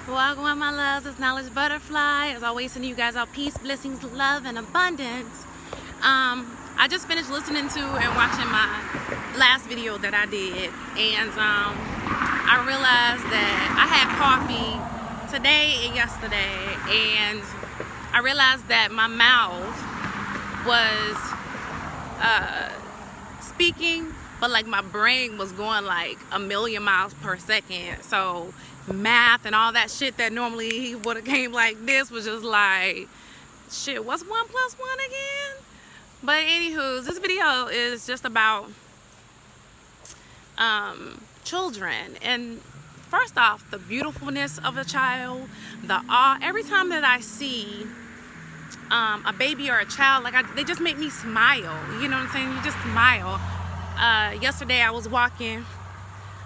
Welcome, my loves. It's Knowledge Butterfly. As always, sending you guys out peace, blessings, love, and abundance. I just finished listening to and watching my last video that I did, and I realized that I had coffee today and yesterday, and I realized that my mouth was speaking, but like my brain was going like a million miles per second. So math and all that shit that normally would have came like this was just like, shit, what's 1 + 1 again? But anywho, this video is just about children. And first off, the beautifulness of a child, the awe. Every time that I see a baby or a child, like they just make me smile. You know what I'm saying? You just smile. Yesterday I was walking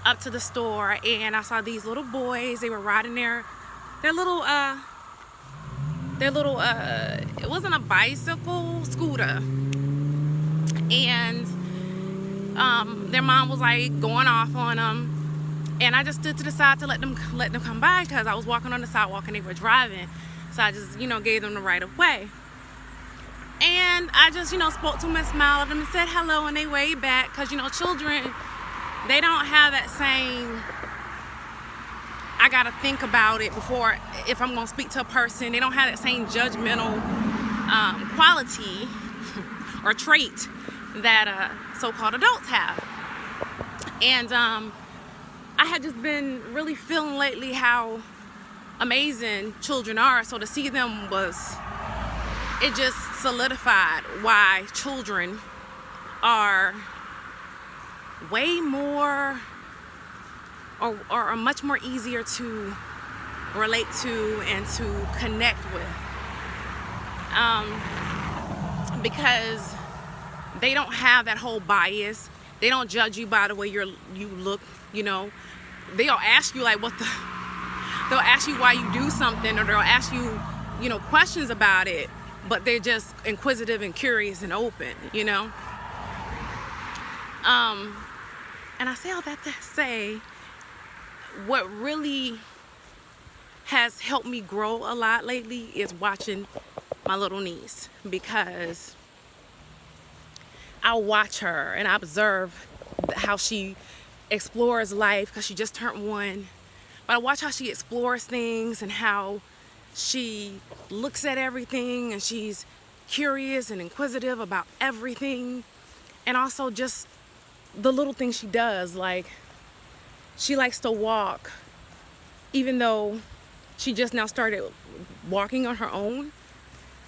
up to the store and I saw these little boys. They were riding their little it wasn't a bicycle, scooter, and their mom was like going off on them, and I just stood to the side to let them come by because I was walking on the sidewalk and they were driving, so I just gave them the right of way. And I just spoke to them and smiled at them and said hello, and they waved back because children, they don't have that same, I gotta think about it before, if I'm gonna speak to a person, they don't have that same judgmental quality or trait that so-called adults have. And I had just been really feeling lately how amazing children are, so to see them it just solidified why children are way more or are much more easier to relate to and to connect with, because they don't have that whole bias. They don't judge you by the way you look. They'll ask you like they'll ask you why you do something, or they'll ask you questions about it, but they're just inquisitive and curious and open. And I say all that to say, what really has helped me grow a lot lately is watching my little niece, because I watch her and I observe how she explores life, because she just turned 1. But I watch how she explores things and how she looks at everything, and she's curious and inquisitive about everything. And also just the little things she does, like she likes to walk, even though she just now started walking on her own.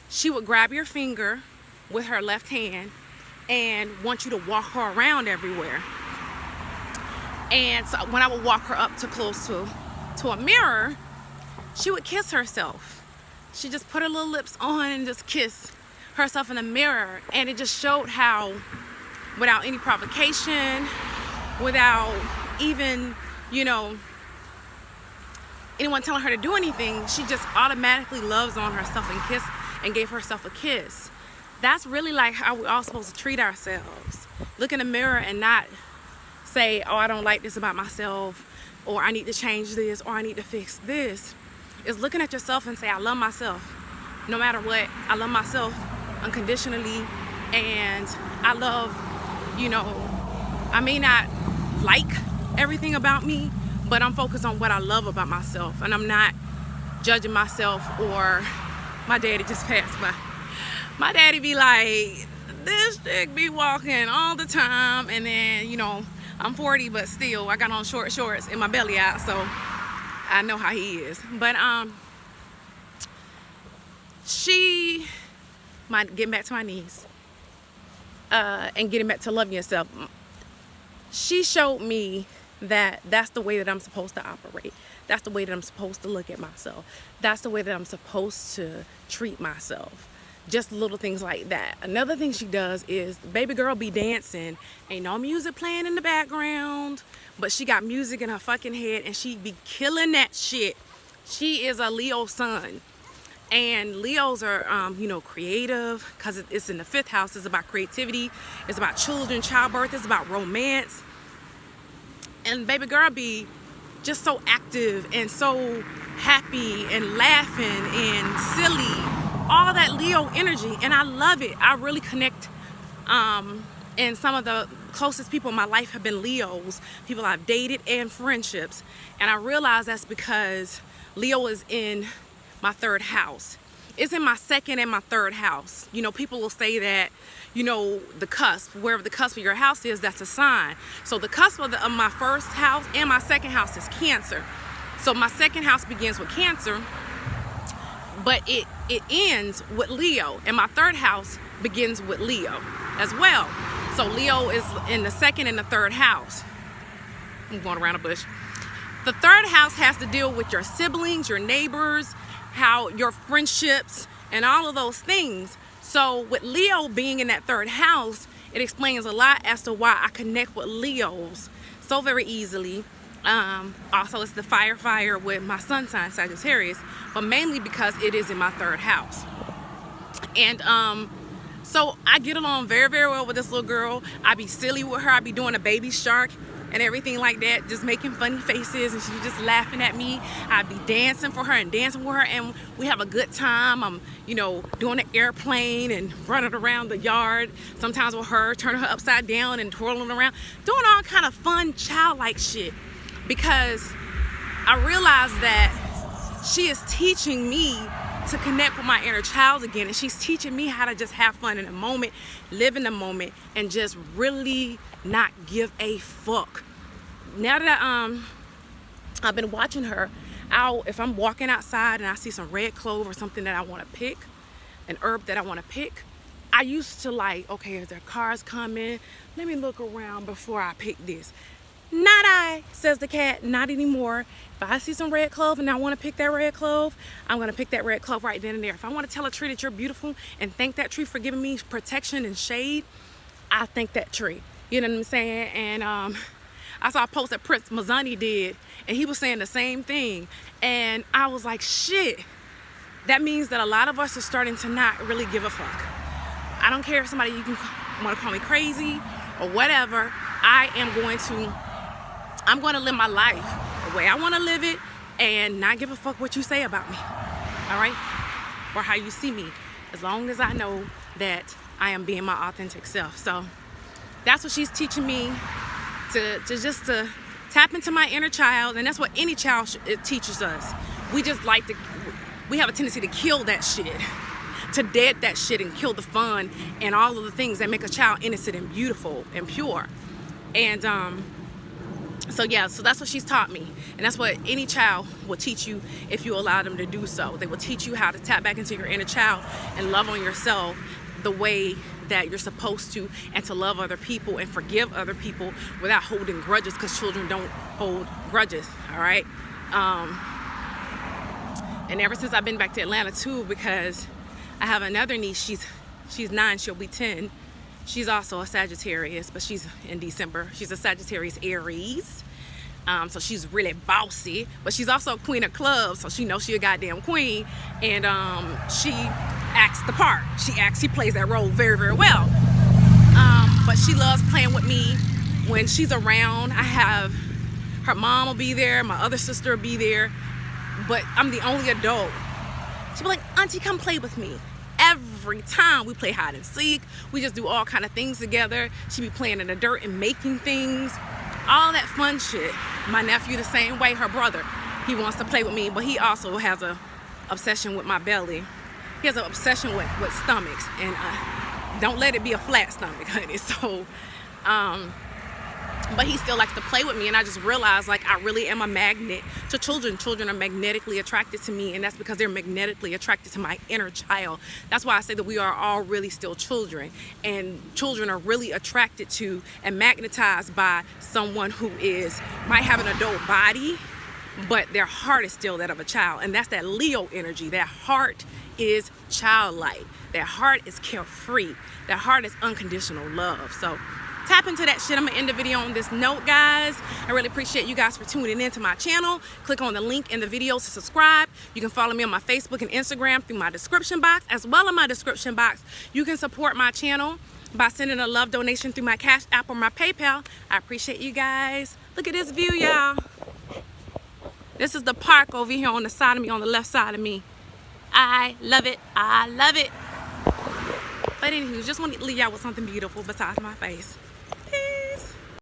She would grab your finger with her left hand and want you to walk her around everywhere. And so when I would walk her up to close to a mirror, she would kiss herself. She just put her little lips on and just kiss herself in the mirror. And it just showed how, without any provocation, without even, anyone telling her to do anything, she just automatically loves on herself and gave herself a kiss. That's really like how we're all supposed to treat ourselves. Look in the mirror and not say, oh, I don't like this about myself, or I need to change this, or I need to fix this. It's looking at yourself and say, I love myself no matter what. I love myself unconditionally, and I love, I may not like everything about me, but I'm focused on what I love about myself, and I'm not judging myself. Or my daddy just passed by. My daddy be like, this chick be walking all the time, and then, I'm 40, but still I got on short shorts and my belly out, so I know how he is. But getting back to my niece, and getting back to loving yourself, she showed me that that's the way that I'm supposed to operate. That's the way that I'm supposed to look at myself. That's the way that I'm supposed to treat myself. Just little things like that. Another thing she does is, baby girl be dancing, ain't no music playing in the background, but she got music in her fucking head, and she be killing that shit. She is a Leo sun, and Leos are creative, because it's in the 5th house. It's about creativity, it's about children, childbirth, it's about romance. And baby girl be just so active and so happy and laughing and silly, all that Leo energy, and I love it. I really connect, and some of the closest people in my life have been Leos, people I've dated and friendships, and I realize that's because Leo is in my third house. It's in my second and my third house. You know, people will say that, you know, the cusp, wherever the cusp of your house is, that's a sign. So the cusp of my first house and my second house is Cancer. So my second house begins with Cancer, but it ends with Leo, and my third house begins with Leo as well. So Leo is in the second and the third house. I'm going around a bush. The third house has to deal with your siblings, your neighbors, how your friendships, and all of those things. So with Leo being in that third house, it explains a lot as to why I connect with Leos so very easily. Also, it's the fire with my sun sign, Sagittarius, but mainly because it is in my third house. And so I get along very, very well with this little girl. I be silly with her. I be doing a baby shark and everything like that, just making funny faces, and she's just laughing at me. I be dancing for her and dancing with her, and we have a good time. I'm, you know, doing an airplane and running around the yard, sometimes with her, turning her upside down and twirling around, doing all kind of fun, childlike shit, because I realized that she is teaching me to connect with my inner child again, and she's teaching me how to just have fun in the moment, live in the moment, and just really not give a fuck. Now that I've been watching her, if I'm walking outside and I see some red clove or something that I want to pick, an herb that I want to pick, I used to like, okay, is there cars coming? Let me look around before I pick this. Not I, says the cat, not anymore. If I see some red clove and I want to pick that red clove, I'm going to pick that red clove right then and there. If I want to tell a tree that you're beautiful and thank that tree for giving me protection and shade, I thank that tree. You know what I'm saying? And I saw a post that Prince Mazani did, and he was saying the same thing. And I was like, shit, that means that a lot of us are starting to not really give a fuck. I don't care if somebody, you can want to call me crazy or whatever. I'm going to live my life the way I want to live it and not give a fuck what you say about me, all right? Or how you see me, as long as I know that I am being my authentic self. So that's what she's teaching me, to tap into my inner child, and that's what any child it teaches us. We have a tendency to kill that shit, to dead that shit and kill the fun and all of the things that make a child innocent and beautiful and pure. And so that's what she's taught me, and that's what any child will teach you if you allow them to do so. They will teach you how to tap back into your inner child and love on yourself the way that you're supposed to, and to love other people and forgive other people without holding grudges, because children don't hold grudges, all right? And ever since I've been back to Atlanta too, because I have another niece, she's 9, she'll be 10. She's also a Sagittarius, but she's in December. She's a Sagittarius Aries. So she's really bossy, but she's also a queen of clubs, so she knows she's a goddamn queen. And she acts the part. She plays that role very, very well. But she loves playing with me when she's around. Her mom will be there, my other sister will be there, but I'm the only adult. She'll be like, Auntie, come play with me. Every time we play hide and seek, we just do all kind of things together. She be playing in the dirt and making things, all that fun shit. My nephew the same way, her brother, he wants to play with me, but he also has a obsession with my belly. He has an obsession with stomachs, and don't let it be a flat stomach, honey. So but he still likes to play with me, and I just realized, like, I really am a magnet to children. Children are magnetically attracted to me, and that's because they're magnetically attracted to my inner child. That's why I say that we are all really still children, and children are really attracted to and magnetized by someone who might have an adult body, but their heart is still that of a child, and that's that Leo energy. That heart is childlike. That heart is carefree. That heart is unconditional love. So tap into that shit. I'm gonna end the video on this note, guys. I really appreciate you guys for tuning in to my channel. Click on the link in the video to subscribe. You can follow me on my Facebook and Instagram through my description box. As well in my description box, you can support my channel by sending a love donation through my CashApp or my PayPal. I appreciate you guys. Look at this view, y'all. This is the park over here on the side of me, on the left side of me. I love it. I love it. But anywho, just want to leave y'all with something beautiful besides my face.